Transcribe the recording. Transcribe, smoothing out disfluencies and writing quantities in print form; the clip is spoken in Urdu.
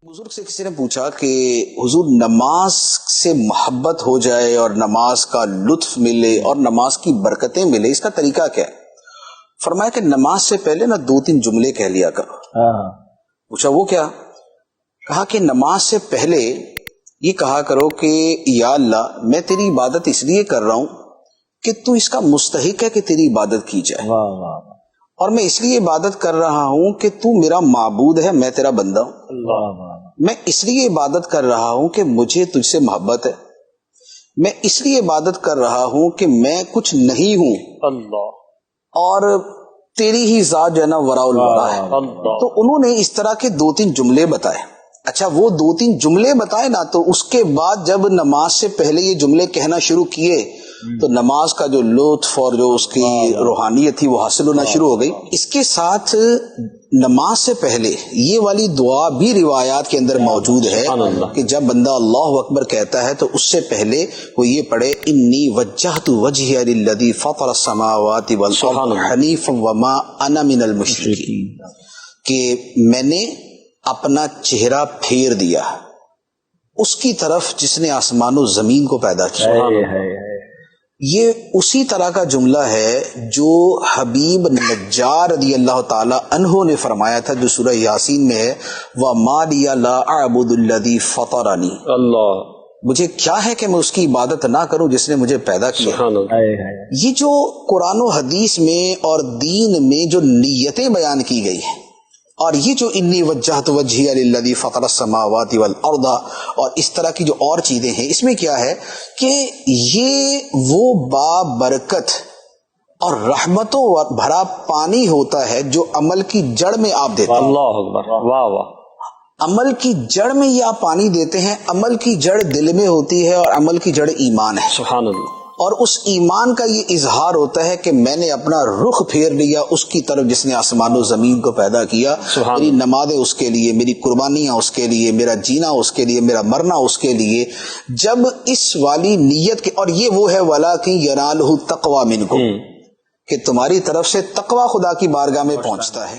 بزرگ سے کسی نے پوچھا کہ حضور نماز سے محبت ہو جائے اور نماز کا لطف ملے اور نماز کی برکتیں ملے، اس کا طریقہ کیا ہے؟ فرمایا کہ نماز سے پہلے نا 2-3 جملے کہہ لیا کرو۔ پوچھا وہ کیا؟ کہا کہ نماز سے پہلے یہ کہا کرو کہ یا اللہ میں تیری عبادت اس لیے کر رہا ہوں کہ تو اس کا مستحق ہے کہ تیری عبادت کی جائے، اور میں اس لیے عبادت کر رہا ہوں کہ تو میرا معبود ہے، میں تیرا بندہ ہوں۔ میں اس لیے عبادت کر رہا ہوں کہ مجھے تجھ سے محبت ہے، میں اس لیے عبادت کر رہا ہوں کہ میں کچھ نہیں ہوں اور تیری ہی ذات جو ہے نا وراء الورا ہے۔ تو انہوں نے اس طرح کے 2-3 جملے بتائے۔ اچھا وہ 2-3 جملے بتائے نا، تو اس کے بعد جب نماز سے پہلے یہ جملے کہنا شروع کیے تو نماز کا جو لطف اور جو اس کی روحانیت تھی وہ حاصل ہونا شروع ہو گئی۔ اس کے ساتھ نماز سے پہلے یہ والی دعا بھی روایات کے اندر موجود ہے کہ جب بندہ اللہ اکبر کہتا ہے تو اس سے پہلے وہ یہ پڑھے انی وجہت وجہی للذی فطر السماوات والارض حنیفا وما انا من المشرکین، کہ میں نے اپنا چہرہ پھیر دیا اس کی طرف جس نے آسمان و زمین کو پیدا کیا۔ یہ اسی طرح کا جملہ ہے جو حبیب نجار رضی اللہ تعالی عنہ نے فرمایا تھا، جو سورہ یاسین میں ہے وَمَا لِيَ لَا أَعْبُدُ الَّذِي فَطَرَنِي، مجھے کیا ہے کہ میں اس کی عبادت نہ کروں جس نے مجھے پیدا کیا۔ یہ جو قرآن و حدیث میں اور دین میں جو نیتیں بیان کی گئی ہیں، اور یہ جو انی وجہت وجہی للذی فطر السماوات والارض اور اس طرح کی جو اور چیزیں ہیں، اس میں کیا ہے کہ یہ وہ بابرکت اور رحمتوں بھرا پانی ہوتا ہے جو عمل کی جڑ میں آپ دیتے ہیں۔ اللہ اکبر، واہ واہ۔ عمل کی جڑ میں یہ آپ پانی دیتے ہیں، عمل کی جڑ دل میں ہوتی ہے اور عمل کی جڑ ایمان ہے، سبحان اللہ۔ اور اس ایمان کا یہ اظہار ہوتا ہے کہ میں نے اپنا رخ پھیر لیا اس کی طرف جس نے آسمان و زمین کو پیدا کیا۔ میری نمازیں اس کے لیے، میری قربانیاں اس کے لیے، میرا جینا اس کے لیے، میرا مرنا اس کے لیے۔ جب اس والی نیت کے، اور یہ وہ ہے وَلَٰكِن يَنَالُهُ التَّقْوَىٰ مِنكُمْ، کہ تمہاری طرف سے تقوی خدا کی بارگاہ میں پہنچتا ہے۔